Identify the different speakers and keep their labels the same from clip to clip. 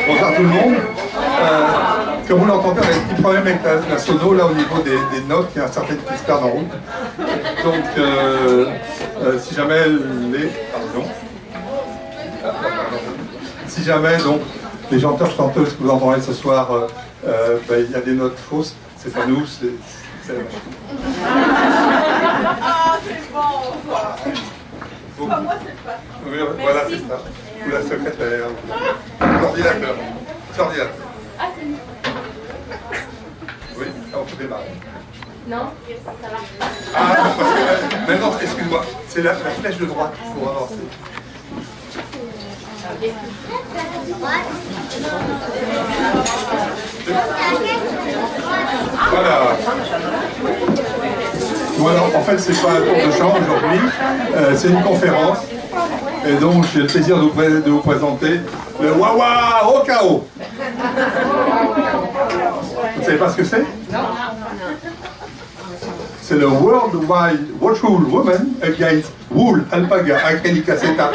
Speaker 1: Bonsoir tout le monde. Comme vous l'entendez, on a un petit problème avec la sono, là au niveau des notes, il y a un certain qui se perd en route. Donc, si jamais si jamais donc les chanteurs-chanteuses que vous entendrez ce soir, il y a des notes fausses, c'est pas nous, c'est la machine.
Speaker 2: Ah, c'est bon. Pas moi, c'est pas.
Speaker 1: Oui, voilà, c'est ça. Ou la secrétaire. L'ordinateur. L'ordinateur. Oui, on peut démarrer.
Speaker 3: Non, ça marche pas.
Speaker 1: Ah, parce que maintenant, excuse-moi, c'est la flèche de droite pour avancer. Voilà. Voilà, en fait, c'est pas un tour de chant aujourd'hui, c'est une conférence. Et donc, j'ai le plaisir de vous présenter le Wawa Okao. Vous ne savez pas ce que c'est? C'est le Worldwide Virtual Women Against Wool, Alpaga, Acrylicaceta,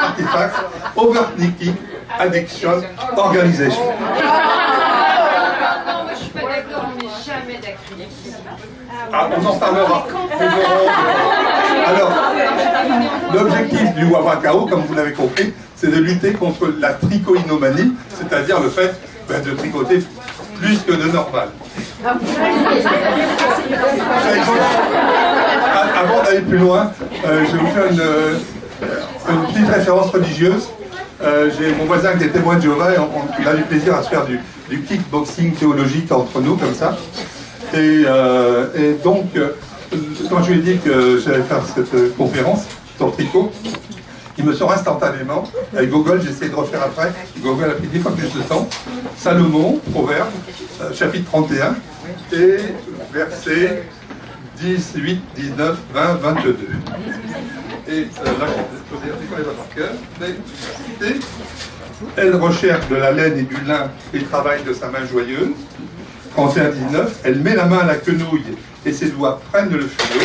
Speaker 1: Artifacts, Overthinking Addiction Organization.
Speaker 3: Non, moi je suis pas d'accord, mais jamais d'acrylique.
Speaker 1: Ah, on en parlera. Alors, l'objectif du Wawakao, comme vous l'avez compris, c'est de lutter contre la tricoïnomanie, c'est-à-dire le fait de tricoter plus que de normal. Avant d'aller plus loin, je vais vous faire une petite référence religieuse. J'ai mon voisin qui est témoin de Jéhovah et on a du plaisir à se faire du kickboxing théologique entre nous, comme ça. Et donc, quand je lui ai dit que j'allais faire cette conférence sur le tricot, il me sort instantanément. Avec Google, j'ai essayé de refaire après. Google a pris 10 fois plus de temps. Salomon, Proverbe, chapitre 31, et versets 18, 19, 20, 22. Et là, je peux dire, c'est quoi les par cœur. Mais, elle recherche de la laine et du lin et travaille de sa main joyeuse. 31, 19, elle met la main à la quenouille et ses doigts prennent le feu.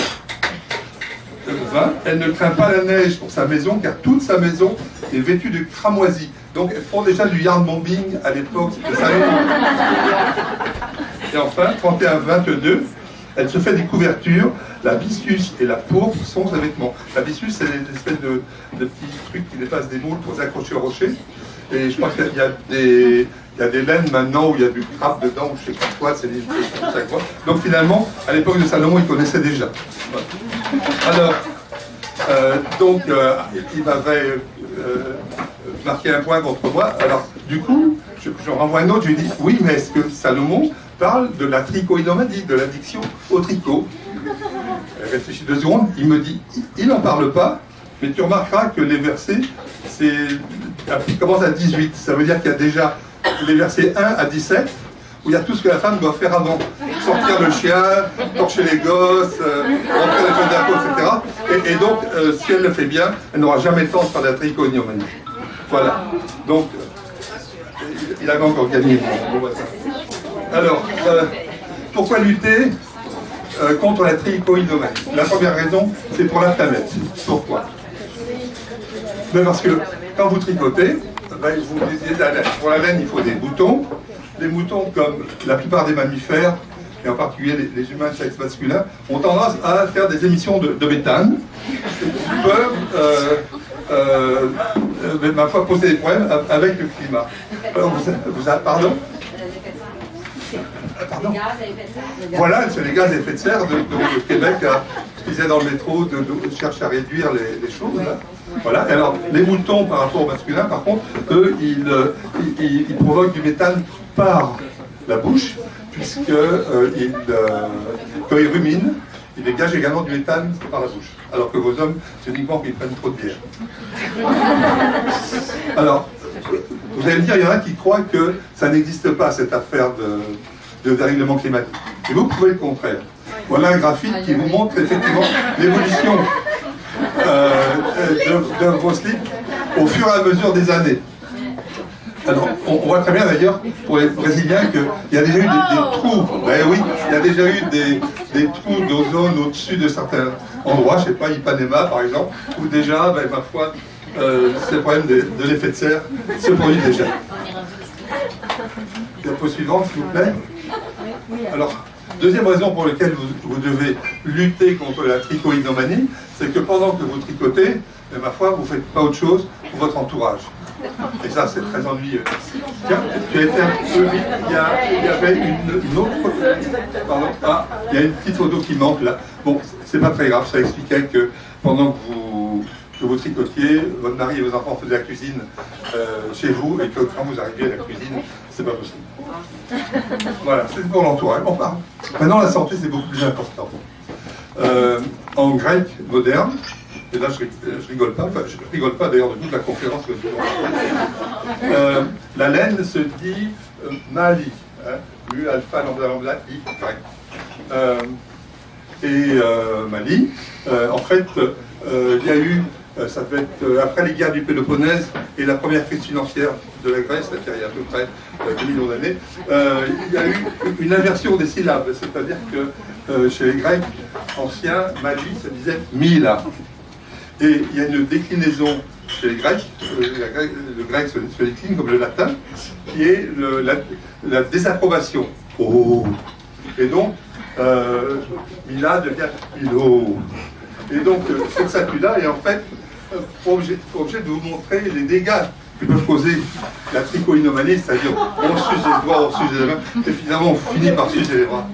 Speaker 1: 20, elle ne craint pas la neige pour sa maison car toute sa maison est vêtue de cramoisi. Donc elles font déjà du yarn bombing à l'époque de Salomon. Et enfin, 31, 22, elle se fait des couvertures. La byssus et la pourpre sont ses vêtements. La byssus, c'est une espèce de petits trucs qui dépassent des moules pour s'accrocher au rocher. Et je crois qu'il y a des laines maintenant où il y a du crabe dedans, ou je ne sais pas quoi, c'est des choses comme ça. Donc finalement, à l'époque de Salomon, il connaissait déjà. Voilà. Alors, il m'avait marqué un point contre moi. Alors, du coup, je renvoie un autre, je lui dis, oui, mais est-ce que Salomon parle de la tricoïnomanie, de l'addiction au tricot? Elle réfléchit 2 secondes, il me dit, il n'en parle pas, mais tu remarqueras que les versets, commencent à 18. Ça veut dire qu'il y a déjà les versets 1 à 17, où il y a tout ce que la femme doit faire avant. Sortir le chien, torcher les gosses, rentrer les feux d'impôt, etc. Et donc, si elle le fait bien, elle n'aura jamais le temps de faire de la tricoïnomanie. Voilà. Donc, il avait encore gagné. Alors, pourquoi lutter contre la tricoïnomanie? La première raison, c'est pour la planète. Pourquoi? Mais parce que quand vous tricotez, vous utilisez de la laine. Pour la laine, il faut des moutons. Les moutons, comme la plupart des mammifères, et en particulier les humains de sexe masculin, ont tendance à faire des émissions de méthane qui peuvent, ma foi, poser des problèmes avec le climat. Alors, pardon? Pardon. Voilà, c'est les gaz à effet de serre. Le Québec utilisait dans le métro, cherche à réduire les choses. Là. Voilà. Et alors, les moutons, par rapport au masculin, par contre, eux, ils provoquent du méthane par la bouche, puisque quand ils ruminent, ils dégagent également du méthane par la bouche. Alors que vos hommes, c'est uniquement qu'ils prennent trop de bière. Alors, vous allez me dire, il y en a qui croient que ça n'existe pas, cette affaire de dérèglement climatique. Et vous prouvez le contraire. Voilà un graphique qui vous montre effectivement l'évolution de vos slips au fur et à mesure des années. Alors, on voit très bien d'ailleurs pour les Brésiliens qu'il y a déjà eu des trous. Ben oui, il y a déjà eu des trous d'ozone au-dessus de certains endroits, je ne sais pas, Ipanema par exemple, où déjà, ben, ma foi, ce problème de l'effet de serre se produit déjà. Diapo suivante, s'il vous plaît. Alors, deuxième raison pour laquelle vous devez lutter contre la trichoïnomanie, c'est que pendant que vous tricotez, ma foi, vous ne faites pas autre chose pour votre entourage. Et ça, c'est très ennuyeux. Tiens, tu as été un peu vite. Il y avait une autre... Pardon. Ah, il y a une petite photo qui manque là. Bon, c'est pas très grave, ça expliquait que pendant que vous tricotiez, votre mari et vos enfants faisaient la cuisine chez vous, et que quand vous arriviez à la cuisine, c'est pas possible. Voilà, c'est pour l'entourage. Bon, maintenant, la santé, c'est beaucoup plus important. En grec moderne, et là je rigole pas, enfin je rigole pas d'ailleurs de toute la conférence que je vais la laine se dit mali, hein, mu, alpha, lambda, lambda, i, y. Mali, en fait, il y a eu, ça fait après les guerres du Péloponnèse et la première crise financière de la Grèce, c'est-à-dire il y a à peu près 2 millions d'années, il y a eu une inversion des syllabes, c'est-à-dire que chez les Grecs anciens, Mali, ça disait Mila. Et il y a une déclinaison chez les Grecs, le grec se décline comme le latin, qui est la désapprobation. Oh. Et donc, Mila devient Milo. Et donc, cette statue-là est en fait obligé de vous montrer les dégâts que peuvent causer la trichoïnomanie, c'est-à-dire on s'use les doigts, on s'use les mains, et finalement on finit par s'user les bras.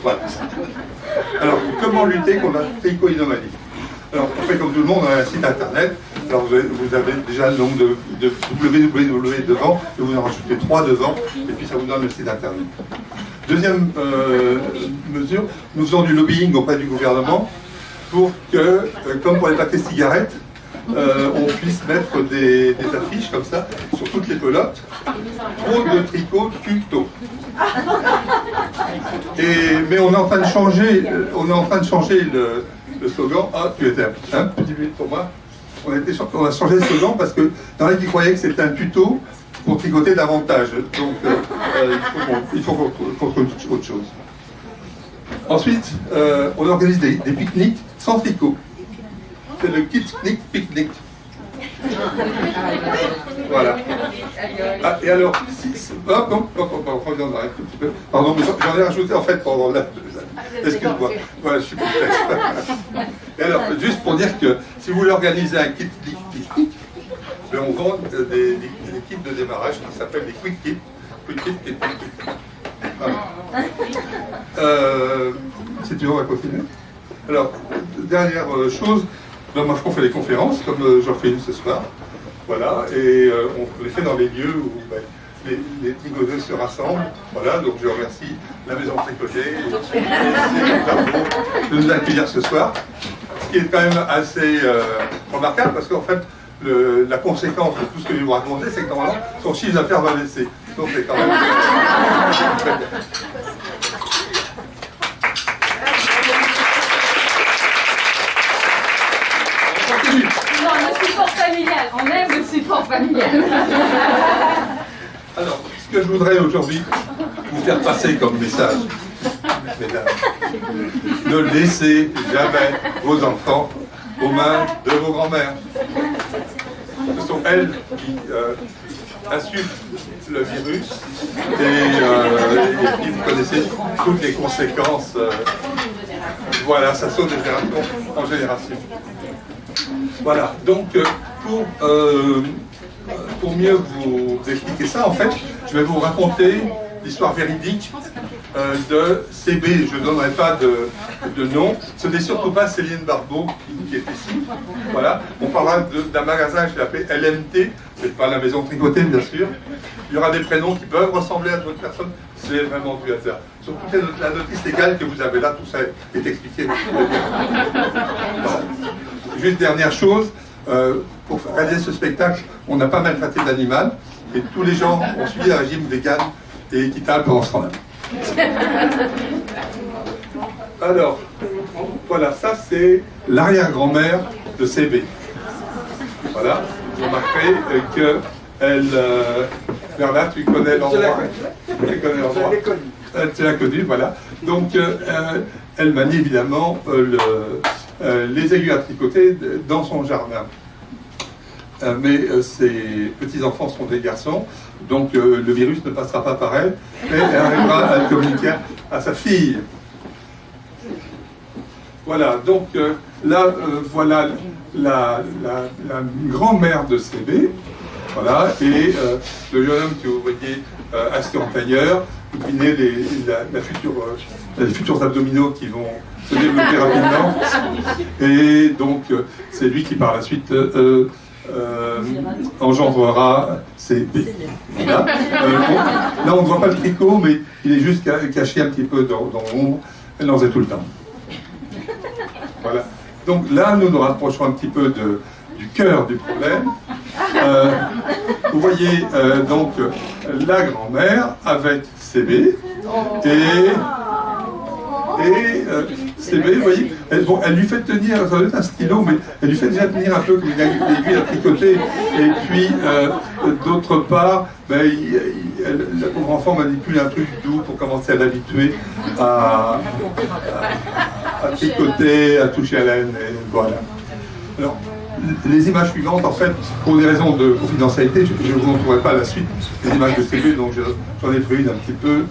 Speaker 1: Voilà. Alors, comment lutter contre la trichoïnomanie? Alors, on fait comme tout le monde, on a un site internet. Alors, vous avez déjà le nombre de www devant, et vous en rajoutez 3 devant, et puis ça vous donne le site internet. Deuxième mesure, nous faisons du lobbying auprès du gouvernement pour que, comme pour les paquets de cigarettes, on puisse mettre des affiches comme ça sur toutes les pelotes. Trop de tricot tuto. Mais on est en train de changer, le slogan. Ah, tu étais un petit peu pour moi. On a changé le slogan parce que dans les qui croyaient que c'était un tuto pour tricoter davantage. Donc il faut qu'on trouve autre chose. Ensuite, on organise des pique-niques sans tricot. C'est le pique-nique. Voilà. Ah, et alors, pardon, mais j'en ai rajouté en fait pendant la... Excuse-moi. Voilà, je suis complexe. Et alors, juste pour dire que si vous voulez organiser un kit pique-nique, on vend des kits de démarrage qui s'appellent des quick kits. Voilà. C'est toujours à continuer. Alors, dernière chose, moi je fais des conférences, comme j'en fais une ce soir. Voilà, et on les fait dans les lieux où les tricoteuses se rassemblent. Voilà, donc je remercie la Maison Tricotée de nous accueillir ce soir. Ce qui est quand même assez remarquable parce qu'en fait, la conséquence de tout ce que je vais vous raconter, c'est que normalement, son chiffre d'affaires va baisser. Donc c'est quand même très bien.
Speaker 3: Non, le support familial. On aime le support familial.
Speaker 1: Alors, ce que je voudrais aujourd'hui vous faire passer comme message, mesdames, ne laissez jamais vos enfants aux mains de vos grands-mères. Ce sont elles insuffle le virus et puis vous connaissez toutes les conséquences. Voilà, ça saute de génération en génération. Voilà, donc pour mieux vous expliquer ça, en fait, je vais vous raconter l'histoire véridique de CB. Je ne donnerai pas de nom. Ce n'est surtout pas Céline Barbeau qui est ici. Voilà. On parlera d'un magasin que j'ai appelé LMT. C'est pas la maison tricotée, bien sûr. Il y aura des prénoms qui peuvent ressembler à d'autres personnes. C'est vraiment du hasard. Surtout la notice légale que vous avez là, tout ça est expliqué. Juste dernière chose. Pour réaliser ce spectacle, on n'a pas maltraité d'animal et tous les gens ont suivi un régime vegan et équitable pendant ce temps-là. Alors, voilà, ça c'est l'arrière-grand-mère de CB. Voilà, vous remarquerez que Bernard, tu connais l'endroit. Tu connais l'endroit. Tu l'as connu, voilà. Donc, elle manie évidemment les aiguilles à tricoter dans son jardin. Mais ses petits-enfants sont des garçons, donc le virus ne passera pas par elle, mais elle arrivera à le communiquer à sa fille. Voilà, donc là, voilà la grand-mère de CB, voilà, et le jeune homme que vous voyez assis en tailleur, vous devinez les futurs abdominaux qui vont se développer rapidement, et donc c'est lui qui par la suite engendrera CB. Voilà. Là, on ne voit pas le tricot, mais il est juste caché un petit peu dans l'ombre. Elle en faisait tout le temps. Voilà. Donc là, nous nous rapprochons un petit peu du cœur du problème. Vous voyez donc la grand-mère avec CB et CB, vous voyez, elle lui fait tenir, ça doit être un stylo, mais elle lui fait déjà tenir un peu comme une aiguille à tricoter. Et puis, d'autre part, la pauvre enfant manipule un truc doux pour commencer à l'habituer à tricoter, à toucher à laine, et voilà. Alors, les images suivantes, en fait, pour des raisons de confidentialité, je ne vous montrerai pas la suite des images de CB, donc j'en ai pris une un petit peu